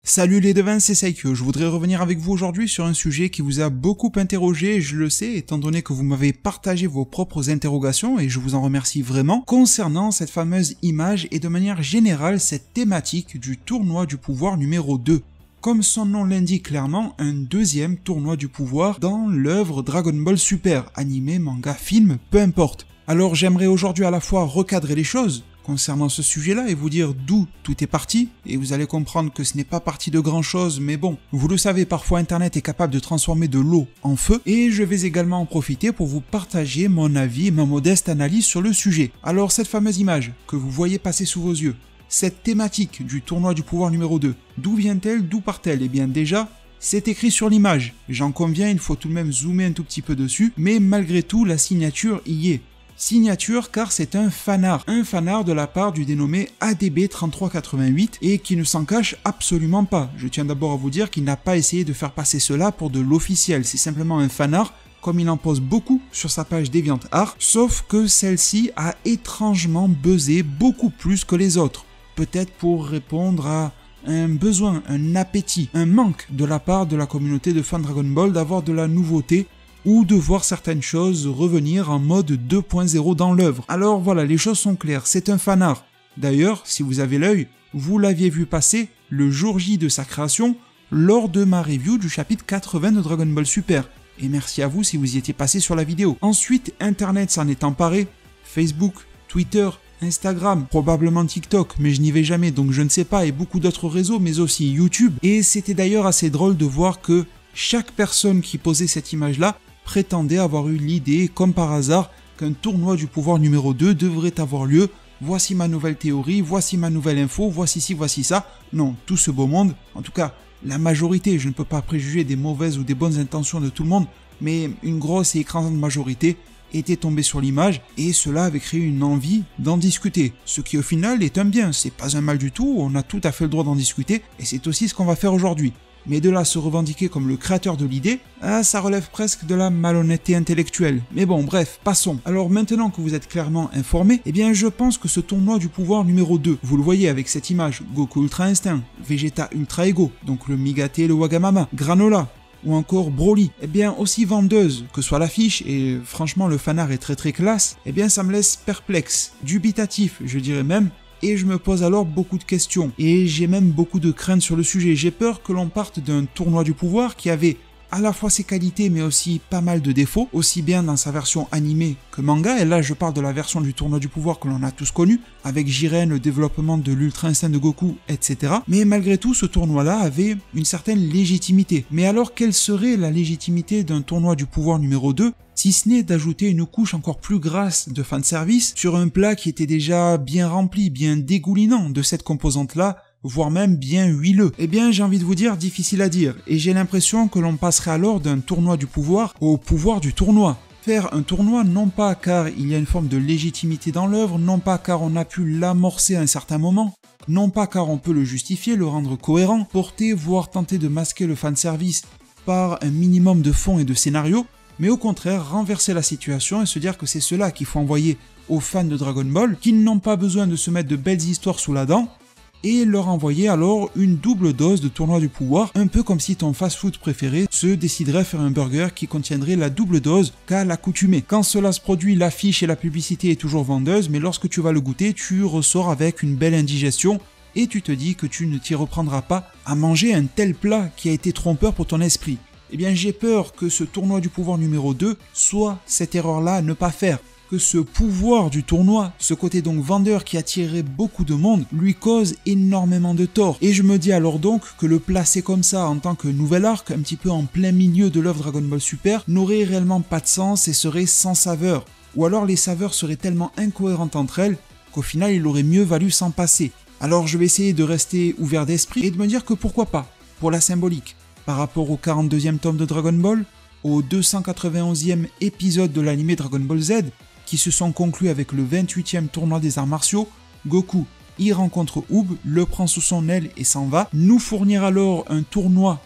Salut les devins, c'est Saikyo. Je voudrais revenir avec vous aujourd'hui sur un sujet qui vous a beaucoup interrogé, je le sais, étant donné que vous m'avez partagé vos propres interrogations, et je vous en remercie vraiment, concernant cette fameuse image et de manière générale cette thématique du tournoi du pouvoir numéro 2. Comme son nom l'indique clairement, un deuxième tournoi du pouvoir dans l'œuvre Dragon Ball Super, animé, manga, film, peu importe. Alors j'aimerais aujourd'hui à la fois recadrer les choses concernant ce sujet-là et vous dire d'où tout est parti, et vous allez comprendre que ce n'est pas parti de grand chose, mais bon, vous le savez, parfois internet est capable de transformer de l'eau en feu, et je vais également en profiter pour vous partager mon avis et ma modeste analyse sur le sujet. Alors cette fameuse image que vous voyez passer sous vos yeux, cette thématique du tournoi du pouvoir numéro 2, d'où vient-elle, d'où part-elle? Eh bien déjà, c'est écrit sur l'image, j'en conviens, il faut tout de même zoomer un tout petit peu dessus, mais malgré tout la signature y est. Signature car c'est un fanart de la part du dénommé ADB3388 et qui ne s'en cache absolument pas. Je tiens d'abord à vous dire qu'il n'a pas essayé de faire passer cela pour de l'officiel, c'est simplement un fanart comme il en pose beaucoup sur sa page DeviantArt, sauf que celle-ci a étrangement buzzé beaucoup plus que les autres. Peut-être pour répondre à un besoin, un appétit, un manque de la part de la communauté de fans Dragon Ball d'avoir de la nouveauté ou de voir certaines choses revenir en mode 2.0 dans l'œuvre. Alors voilà, les choses sont claires, c'est un fanart. D'ailleurs, si vous avez l'œil, vous l'aviez vu passer le jour J de sa création lors de ma review du chapitre 80 de Dragon Ball Super. Et merci à vous si vous y étiez passé sur la vidéo. Ensuite, Internet s'en est emparé, Facebook, Twitter, Instagram, probablement TikTok, mais je n'y vais jamais donc je ne sais pas, et beaucoup d'autres réseaux, mais aussi YouTube. Et c'était d'ailleurs assez drôle de voir que chaque personne qui posait cette image-là prétendait avoir eu l'idée, comme par hasard, qu'un tournoi du pouvoir numéro 2 devrait avoir lieu. Voici ma nouvelle théorie, voici ma nouvelle info, voici ci, voici ça. Non, tout ce beau monde, en tout cas la majorité, je ne peux pas préjuger des mauvaises ou des bonnes intentions de tout le monde, mais une grosse et écrasante majorité était tombée sur l'image et cela avait créé une envie d'en discuter. Ce qui au final est un bien, c'est pas un mal du tout, on a tout à fait le droit d'en discuter et c'est aussi ce qu'on va faire aujourd'hui. Mais de là à se revendiquer comme le créateur de l'idée, ça relève presque de la malhonnêteté intellectuelle. Mais bon, bref, passons. Alors maintenant que vous êtes clairement informés, eh bien je pense que ce tournoi du pouvoir numéro 2, vous le voyez avec cette image, Goku Ultra Instinct, Vegeta Ultra Ego, donc le Migate et le Wagamama, Granola, ou encore Broly, eh bien aussi vendeuse que soit l'affiche, et franchement le fanart est très classe, eh bien ça me laisse perplexe, dubitatif, je dirais même, et je me pose alors beaucoup de questions, et j'ai même beaucoup de craintes sur le sujet. J'ai peur que l'on parte d'un tournoi du pouvoir qui avait à la fois ses qualités mais aussi pas mal de défauts, aussi bien dans sa version animée que manga, et là je parle de la version du tournoi du pouvoir que l'on a tous connu, avec Jiren, le développement de l'Ultra Instinct de Goku, etc. Mais malgré tout, ce tournoi-là avait une certaine légitimité. Mais alors quelle serait la légitimité d'un tournoi du pouvoir numéro 2 si ce n'est d'ajouter une couche encore plus grasse de fanservice sur un plat qui était déjà bien rempli, bien dégoulinant de cette composante-là, voire même bien huileux? Eh bien j'ai envie de vous dire, difficile à dire, et j'ai l'impression que l'on passerait alors d'un tournoi du pouvoir au pouvoir du tournoi. Faire un tournoi non pas car il y a une forme de légitimité dans l'œuvre, non pas car on a pu l'amorcer à un certain moment, non pas car on peut le justifier, le rendre cohérent, porter voire tenter de masquer le fanservice par un minimum de fond et de scénario, mais au contraire renverser la situation et se dire que c'est cela qu'il faut envoyer aux fans de Dragon Ball, qu'ils n'ont pas besoin de se mettre de belles histoires sous la dent, et leur envoyer alors une double dose de tournoi du pouvoir, un peu comme si ton fast-food préféré se déciderait à faire un burger qui contiendrait la double dose qu'à l'accoutumée. Quand cela se produit, l'affiche et la publicité est toujours vendeuse, mais lorsque tu vas le goûter, tu ressors avec une belle indigestion et tu te dis que tu ne t'y reprendras pas à manger un tel plat qui a été trompeur pour ton esprit. Eh bien j'ai peur que ce tournoi du pouvoir numéro 2 soit cette erreur-là à ne pas faire. Que ce pouvoir du tournoi, ce côté donc vendeur qui attirerait beaucoup de monde, lui cause énormément de tort. Et je me dis alors donc que le placer comme ça en tant que nouvel arc, un petit peu en plein milieu de l'œuvre Dragon Ball Super, n'aurait réellement pas de sens et serait sans saveur. Ou alors les saveurs seraient tellement incohérentes entre elles qu'au final il aurait mieux valu s'en passer. Alors je vais essayer de rester ouvert d'esprit et de me dire que pourquoi pas, pour la symbolique, par rapport au 42e tome de Dragon Ball, au 291e épisode de l'anime Dragon Ball Z, qui se sont conclus avec le 28e tournoi des arts martiaux, Goku y rencontre Oob, le prend sous son aile et s'en va, nous fournir alors un tournoi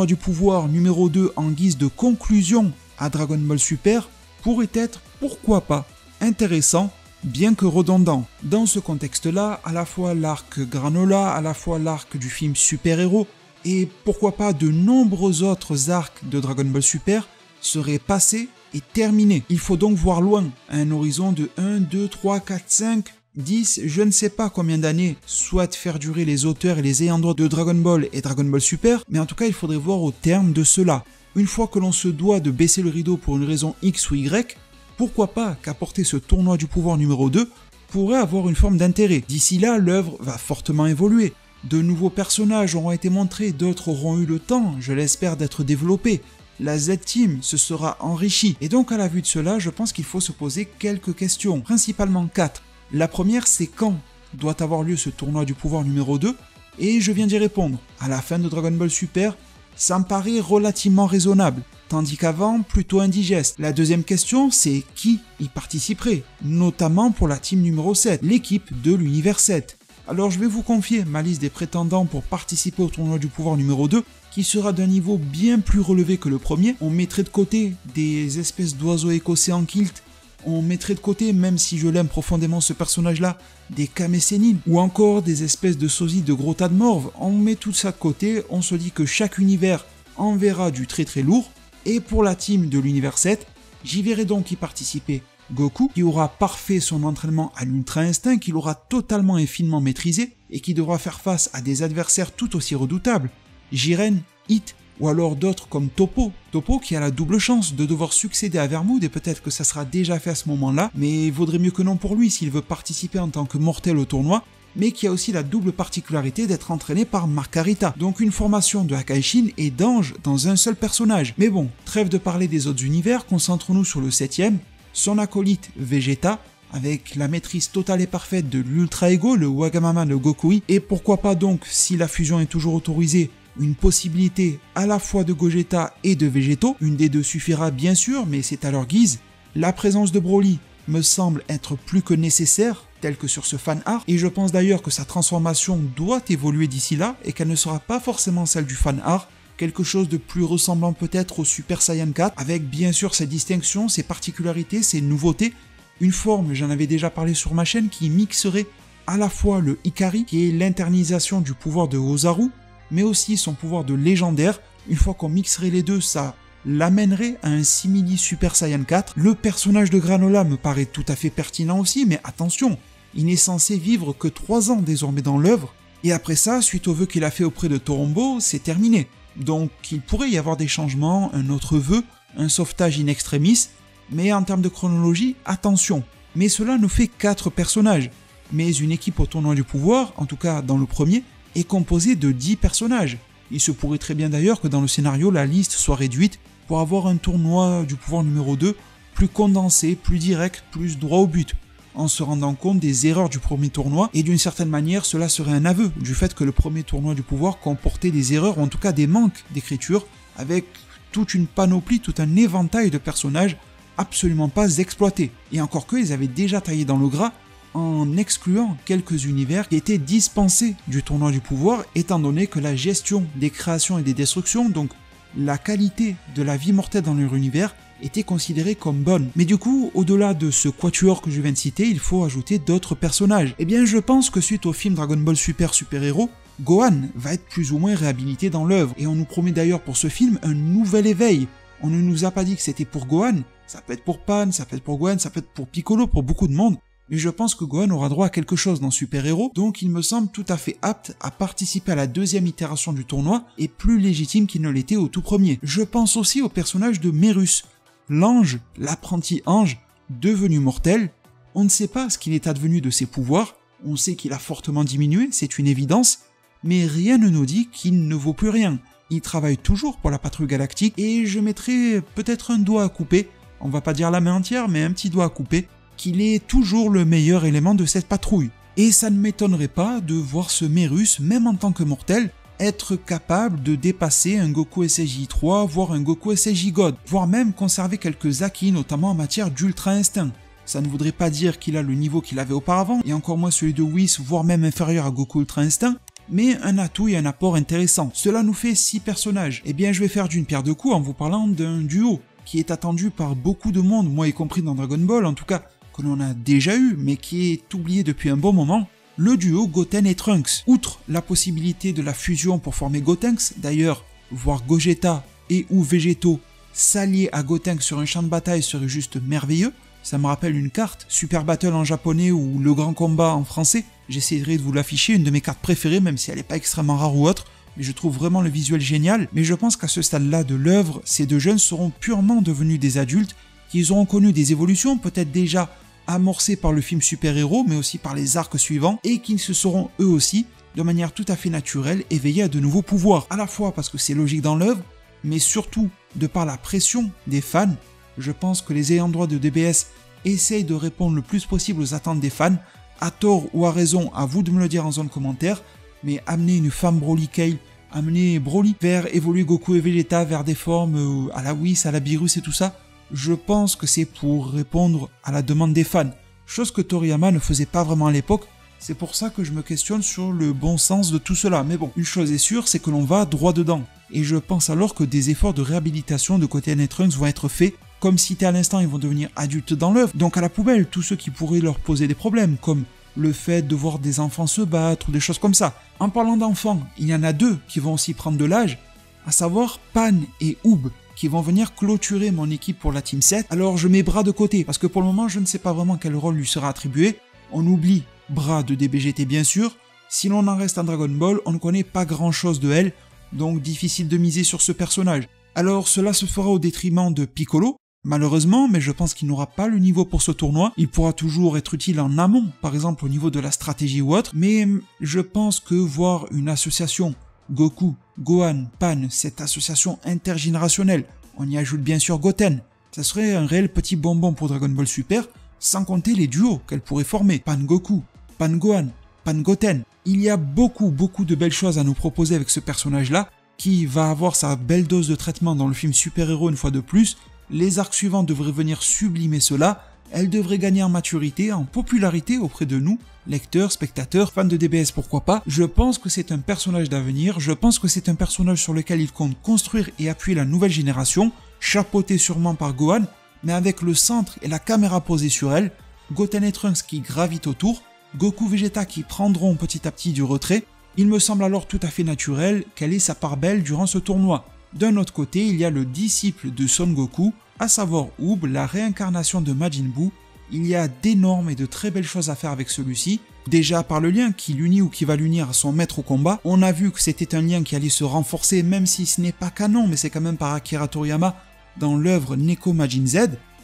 du pouvoir numéro 2 en guise de conclusion à Dragon Ball Super, pourrait être, pourquoi pas, intéressant bien que redondant. Dans ce contexte-là, à la fois l'arc Granola, à la fois l'arc du film Super Héros, et pourquoi pas de nombreux autres arcs de Dragon Ball Super seraient passés et terminés. Il faut donc voir loin, à un horizon de 1, 2, 3, 4, 5, 10, je ne sais pas combien d'années souhaitent faire durer les auteurs et les ayants droit de Dragon Ball et Dragon Ball Super, mais en tout cas il faudrait voir au terme de cela. Une fois que l'on se doit de baisser le rideau pour une raison X ou Y, pourquoi pas qu'apporter ce tournoi du pouvoir numéro 2 pourrait avoir une forme d'intérêt. D'ici là, l'œuvre va fortement évoluer. De nouveaux personnages auront été montrés, d'autres auront eu le temps, je l'espère, d'être développés. La Z-Team se sera enrichie. Et donc à la vue de cela, je pense qu'il faut se poser quelques questions, principalement 4. La première, c'est quand doit avoir lieu ce tournoi du pouvoir numéro 2, et je viens d'y répondre. À la fin de Dragon Ball Super, ça me paraît relativement raisonnable, tandis qu'avant, plutôt indigeste. La deuxième question, c'est qui y participerait, notamment pour la team numéro 7, l'équipe de l'univers 7. Alors je vais vous confier ma liste des prétendants pour participer au tournoi du pouvoir numéro 2, qui sera d'un niveau bien plus relevé que le premier. On mettrait de côté des espèces d'oiseaux écossais en kilt, on mettrait de côté, même si je l'aime profondément ce personnage-là, des Kame Sennin, ou encore des espèces de sosies de gros tas de morve. On met tout ça de côté, on se dit que chaque univers enverra du très très lourd, et pour la team de l'univers 7, j'y verrai donc y participer Goku, qui aura parfait son entraînement à l'Ultra Instinct, qu'il aura totalement et finement maîtrisé, et qui devra faire face à des adversaires tout aussi redoutables, Jiren, Hit, ou alors d'autres comme Toppo. Toppo qui a la double chance de devoir succéder à Vermoud, et peut-être que ça sera déjà fait à ce moment-là, mais il vaudrait mieux que non pour lui s'il veut participer en tant que mortel au tournoi, mais qui a aussi la double particularité d'être entraîné par Margarita. Donc une formation de Hakaishin et d'ange dans un seul personnage. Mais bon, trêve de parler des autres univers, concentrons-nous sur le 7ème, son acolyte Vegeta, avec la maîtrise totale et parfaite de l'Ultra Ego, le Wagamama de Gokui, et pourquoi pas donc, si la fusion est toujours autorisée, une possibilité à la fois de Gogeta et de Végéto, une des deux suffira bien sûr, mais c'est à leur guise. La présence de Broly me semble être plus que nécessaire, tel que sur ce fan art, et je pense d'ailleurs que sa transformation doit évoluer d'ici là, et qu'elle ne sera pas forcément celle du fan art, quelque chose de plus ressemblant peut-être au Super Saiyan 4, avec bien sûr ses distinctions, ses particularités, ses nouveautés, une forme, j'en avais déjà parlé sur ma chaîne, qui mixerait à la fois le Ikari, qui est l'internisation du pouvoir de Ozaru, mais aussi son pouvoir de légendaire. Une fois qu'on mixerait les deux, ça l'amènerait à un simili Super Saiyan 4. Le personnage de Granola me paraît tout à fait pertinent aussi, mais attention, il n'est censé vivre que 3 ans désormais dans l'œuvre, et après ça, suite au vœu qu'il a fait auprès de Torombo, c'est terminé. Donc il pourrait y avoir des changements, un autre vœu, un sauvetage in extremis, mais en termes de chronologie, attention. Mais cela nous fait 4 personnages, mais une équipe au tournoi du pouvoir, en tout cas dans le premier, est composée de 10 personnages. Il se pourrait très bien d'ailleurs que dans le scénario, la liste soit réduite pour avoir un tournoi du pouvoir numéro 2 plus condensé, plus direct, plus droit au but, en se rendant compte des erreurs du premier tournoi, et d'une certaine manière, cela serait un aveu du fait que le premier tournoi du pouvoir comportait des erreurs, ou en tout cas des manques d'écriture, avec toute une panoplie, tout un éventail de personnages absolument pas exploités. Et encore que, ils avaient déjà taillé dans le gras, en excluant quelques univers qui étaient dispensés du tournoi du pouvoir, étant donné que la gestion des créations et des destructions, donc la qualité de la vie mortelle dans leur univers, était considérée comme bonne. Mais du coup, au-delà de ce quatuor que je viens de citer, il faut ajouter d'autres personnages. Eh bien, je pense que suite au film Dragon Ball Super Super Héros, Gohan va être plus ou moins réhabilité dans l'œuvre, et on nous promet d'ailleurs pour ce film un nouvel éveil. On ne nous a pas dit que c'était pour Gohan, ça peut être pour Pan, ça peut être pour Gohan, ça peut être pour Piccolo, pour beaucoup de monde, mais je pense que Gohan aura droit à quelque chose dans Super Héros, donc il me semble tout à fait apte à participer à la deuxième itération du tournoi, et plus légitime qu'il ne l'était au tout premier. Je pense aussi au personnage de Merus, l'ange, l'apprenti ange, devenu mortel. On ne sait pas ce qu'il est advenu de ses pouvoirs, on sait qu'il a fortement diminué, c'est une évidence, mais rien ne nous dit qu'il ne vaut plus rien. Il travaille toujours pour la patrouille galactique, et je mettrai peut-être un doigt à couper, on va pas dire la main entière, mais un petit doigt à couper, qu'il est toujours le meilleur élément de cette patrouille. Et ça ne m'étonnerait pas de voir ce Merus, même en tant que mortel, être capable de dépasser un Goku SJ3, voire un Goku SJ God, voire même conserver quelques acquis, notamment en matière d'Ultra Instinct. Ça ne voudrait pas dire qu'il a le niveau qu'il avait auparavant, et encore moins celui de Whis, voire même inférieur à Goku Ultra Instinct, mais un atout et un apport intéressant. Cela nous fait 6 personnages. Eh bien je vais faire d'une pierre deux coups en vous parlant d'un duo, qui est attendu par beaucoup de monde, moi y compris dans Dragon Ball, en tout cas que l'on a déjà eu, mais qui est oublié depuis un bon moment, le duo Goten et Trunks. Outre la possibilité de la fusion pour former Gotenks, d'ailleurs, voir Gogeta et ou Végétaux s'allier à Gotenks sur un champ de bataille serait juste merveilleux. Ça me rappelle une carte, Super Battle en japonais ou Le Grand Combat en français. J'essaierai de vous l'afficher, une de mes cartes préférées, même si elle n'est pas extrêmement rare ou autre. Mais je trouve vraiment le visuel génial. Mais je pense qu'à ce stade-là de l'œuvre, ces deux jeunes seront purement devenus des adultes, qu'ils auront connu des évolutions, peut-être déjà amorcés par le film super-héros, mais aussi par les arcs suivants, et qu'ils se seront eux aussi, de manière tout à fait naturelle, éveillés à de nouveaux pouvoirs. À la fois parce que c'est logique dans l'œuvre, mais surtout de par la pression des fans. Je pense que les ayants droit de DBS essayent de répondre le plus possible aux attentes des fans, à tort ou à raison, à vous de me le dire en zone commentaire, mais amener une femme Broly Kale, amener Broly vers évoluer Goku et Vegeta vers des formes à la Whis, à la Beerus et tout ça, je pense que c'est pour répondre à la demande des fans, chose que Toriyama ne faisait pas vraiment à l'époque. C'est pour ça que je me questionne sur le bon sens de tout cela. Mais bon, une chose est sûre, c'est que l'on va droit dedans. Et je pense alors que des efforts de réhabilitation de Goten et Trunks vont être faits, comme cité à l'instant, ils vont devenir adultes dans l'œuvre. Donc à la poubelle, tous ceux qui pourraient leur poser des problèmes, comme le fait de voir des enfants se battre ou des choses comme ça. En parlant d'enfants, il y en a deux qui vont aussi prendre de l'âge, à savoir Pan et Oob, qui vont venir clôturer mon équipe pour la Team 7. Alors je mets Bras de côté, parce que pour le moment je ne sais pas vraiment quel rôle lui sera attribué. On oublie Bras de DBGT bien sûr. Si l'on en reste à Dragon Ball, on ne connaît pas grand chose de elle, donc difficile de miser sur ce personnage. Alors cela se fera au détriment de Piccolo, malheureusement, mais je pense qu'il n'aura pas le niveau pour ce tournoi. Il pourra toujours être utile en amont, par exemple au niveau de la stratégie ou autre, mais je pense que voir une association Goku, Gohan, Pan, cette association intergénérationnelle, on y ajoute bien sûr Goten, ça serait un réel petit bonbon pour Dragon Ball Super, sans compter les duos qu'elle pourrait former, Pan Goku, Pan Gohan, Pan Goten. Il y a beaucoup de belles choses à nous proposer avec ce personnage-là, qui va avoir sa belle dose de traitement dans le film super-héros une fois de plus. Les arcs suivants devraient venir sublimer cela, elle devrait gagner en maturité, en popularité auprès de nous, lecteurs, spectateurs, fans de DBS pourquoi pas. Je pense que c'est un personnage d'avenir, je pense que c'est un personnage sur lequel il compte construire et appuyer la nouvelle génération, chapeauté sûrement par Gohan, mais avec le centre et la caméra posée sur elle, Goten et Trunks qui gravitent autour, Goku Vegeta qui prendront petit à petit du retrait. Il me semble alors tout à fait naturel qu'elle ait sa part belle durant ce tournoi. D'un autre côté, il y a le disciple de Son Goku, à savoir Oob, la réincarnation de Majin Buu. Il y a d'énormes et de très belles choses à faire avec celui-ci. Déjà par le lien qui l'unit ou qui va l'unir à son maître au combat, on a vu que c'était un lien qui allait se renforcer, même si ce n'est pas canon, mais c'est quand même par Akira Toriyama dans l'œuvre Neko Majin Z,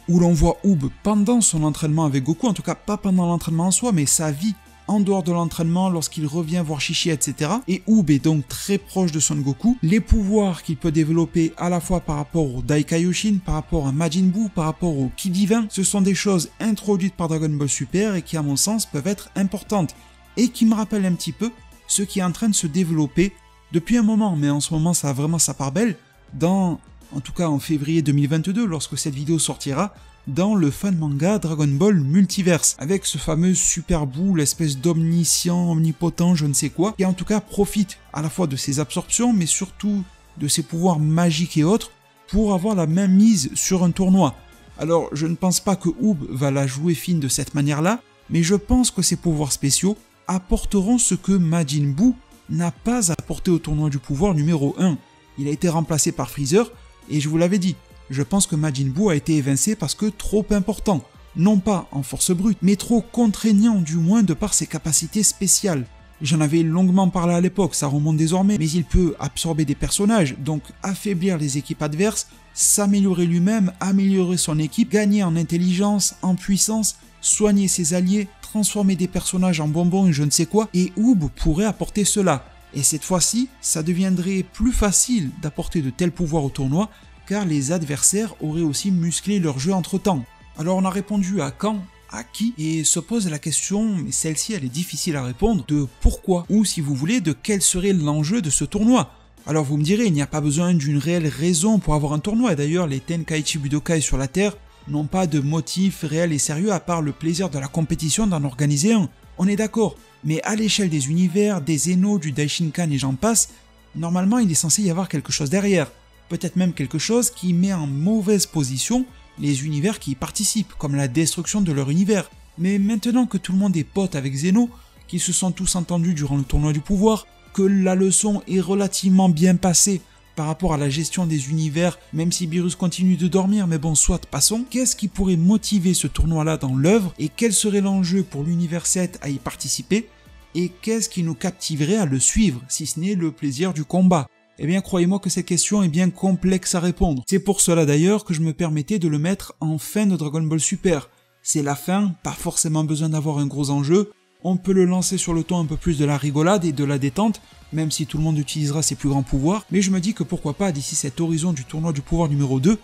où l'on voit Oob pendant son entraînement avec Goku, en tout cas pas pendant l'entraînement en soi, mais sa vie en dehors de l'entraînement, lorsqu'il revient voir Chichi, etc. Et Oob est donc très proche de Son Goku. Les pouvoirs qu'il peut développer à la fois par rapport au Daikaioshin, par rapport à Majin Buu, par rapport au Ki divin, ce sont des choses introduites par Dragon Ball Super et qui à mon sens peuvent être importantes. Et qui me rappellent un petit peu ce qui est en train de se développer depuis un moment, mais en ce moment ça a vraiment sa part belle, en tout cas en février 2022, lorsque cette vidéo sortira, dans le fan manga Dragon Ball Multiverse, avec ce fameux Super Buu, l'espèce d'omniscient, omnipotent, je ne sais quoi, qui en tout cas profite à la fois de ses absorptions, mais surtout de ses pouvoirs magiques et autres, pour avoir la main mise sur un tournoi. Alors je ne pense pas que Oob va la jouer fine de cette manière-là, mais je pense que ses pouvoirs spéciaux apporteront ce que Majin Buu n'a pas apporté au tournoi du pouvoir numéro 1. Il a été remplacé par Freezer, et je vous l'avais dit, je pense que Majin Buu a été évincé parce que trop important, non pas en force brute, mais trop contraignant du moins de par ses capacités spéciales. J'en avais longuement parlé à l'époque, ça remonte désormais, mais il peut absorber des personnages, donc affaiblir les équipes adverses, s'améliorer lui-même, améliorer son équipe, gagner en intelligence, en puissance, soigner ses alliés, transformer des personnages en bonbons et je ne sais quoi, et Oob pourrait apporter cela. Et cette fois-ci, ça deviendrait plus facile d'apporter de tels pouvoirs au tournoi, car les adversaires auraient aussi musclé leur jeu entre-temps. Alors on a répondu à quand, à qui, et se pose la question, mais celle-ci elle est difficile à répondre, de pourquoi, ou si vous voulez, de quel serait l'enjeu de ce tournoi. Alors vous me direz, il n'y a pas besoin d'une réelle raison pour avoir un tournoi, d'ailleurs les Tenkaichi Budokai sur la Terre n'ont pas de motif réel et sérieux à part le plaisir de la compétition d'en organiser un. On est d'accord, mais à l'échelle des univers, des Zeno, du Daishinkan et j'en passe, normalement il est censé y avoir quelque chose derrière. Peut-être même quelque chose qui met en mauvaise position les univers qui y participent, comme la destruction de leur univers. Mais maintenant que tout le monde est pote avec Zeno, qu'ils se sont tous entendus durant le tournoi du pouvoir, que la leçon est relativement bien passée par rapport à la gestion des univers, même si Beerus continue de dormir, mais bon, soit, passons. Qu'est-ce qui pourrait motiver ce tournoi-là dans l'œuvre, et quel serait l'enjeu pour l'univers 7 à y participer, et qu'est-ce qui nous captiverait à le suivre, si ce n'est le plaisir du combat? Eh bien, croyez-moi que cette question est bien complexe à répondre. C'est pour cela d'ailleurs que je me permettais de le mettre en fin de Dragon Ball Super. C'est la fin, pas forcément besoin d'avoir un gros enjeu, on peut le lancer sur le ton un peu plus de la rigolade et de la détente, même si tout le monde utilisera ses plus grands pouvoirs, mais je me dis que pourquoi pas, d'ici cet horizon du tournoi du pouvoir numéro 2,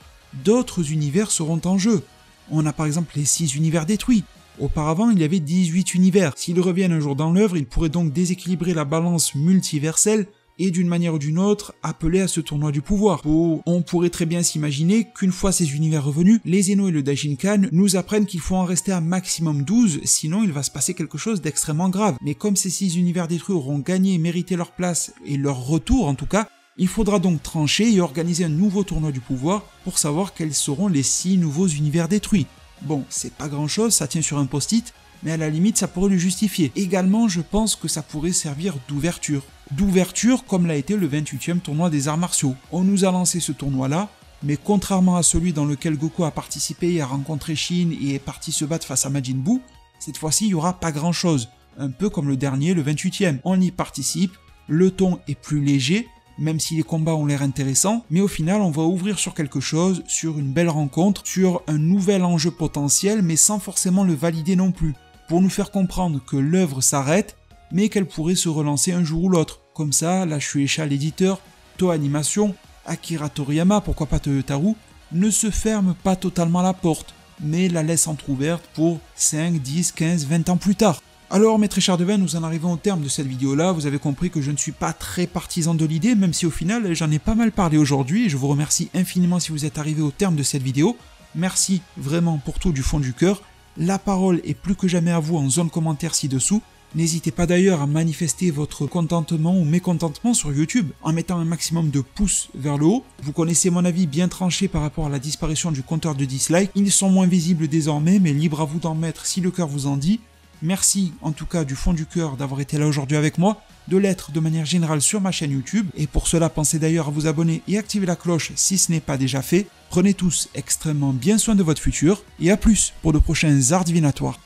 d'autres univers seront en jeu. On a par exemple les 6 univers détruits. Auparavant, il y avait 18 univers. S'ils reviennent un jour dans l'œuvre, ils pourraient donc déséquilibrer la balance multiverselle et d'une manière ou d'une autre appeler à ce tournoi du pouvoir. On pourrait très bien s'imaginer qu'une fois ces univers revenus, les Zeno et le Daishinkan nous apprennent qu'il faut en rester à maximum 12, sinon il va se passer quelque chose d'extrêmement grave. Mais comme ces 6 univers détruits auront gagné et mérité leur place, et leur retour en tout cas, il faudra donc trancher et organiser un nouveau tournoi du pouvoir pour savoir quels seront les 6 nouveaux univers détruits. Bon, c'est pas grand chose, ça tient sur un post-it, mais à la limite ça pourrait le justifier. Également, je pense que ça pourrait servir d'ouverture. D'ouverture comme l'a été le 28e tournoi des arts martiaux. On nous a lancé ce tournoi-là, mais contrairement à celui dans lequel Goku a participé et a rencontré Shin et est parti se battre face à Majin Buu, cette fois-ci il n'y aura pas grand-chose. Un peu comme le dernier, le 28e. On y participe, le ton est plus léger, même si les combats ont l'air intéressants, mais au final on va ouvrir sur quelque chose, sur une belle rencontre, sur un nouvel enjeu potentiel, mais sans forcément le valider non plus, pour nous faire comprendre que l'œuvre s'arrête, mais qu'elle pourrait se relancer un jour ou l'autre. Comme ça, la Shueisha l'éditeur, Toei Animation, Akira Toriyama, pourquoi pas Toyotaru, ne se ferme pas totalement la porte, mais la laisse entrouverte pour 5, 10, 15, 20 ans plus tard. Alors mes très chers devins, nous en arrivons au terme de cette vidéo-là. Vous avez compris que je ne suis pas très partisan de l'idée, même si au final j'en ai pas mal parlé aujourd'hui, et je vous remercie infiniment si vous êtes arrivés au terme de cette vidéo. Merci vraiment pour tout du fond du cœur. La parole est plus que jamais à vous en zone commentaire ci-dessous. N'hésitez pas d'ailleurs à manifester votre contentement ou mécontentement sur YouTube en mettant un maximum de pouces vers le haut. Vous connaissez mon avis bien tranché par rapport à la disparition du compteur de dislikes. Ils sont moins visibles désormais, mais libre à vous d'en mettre si le cœur vous en dit. Merci en tout cas du fond du cœur d'avoir été là aujourd'hui avec moi, de l'être de manière générale sur ma chaîne YouTube, et pour cela pensez d'ailleurs à vous abonner et activer la cloche si ce n'est pas déjà fait. Prenez tous extrêmement bien soin de votre futur, et à plus pour de prochains arts divinatoires.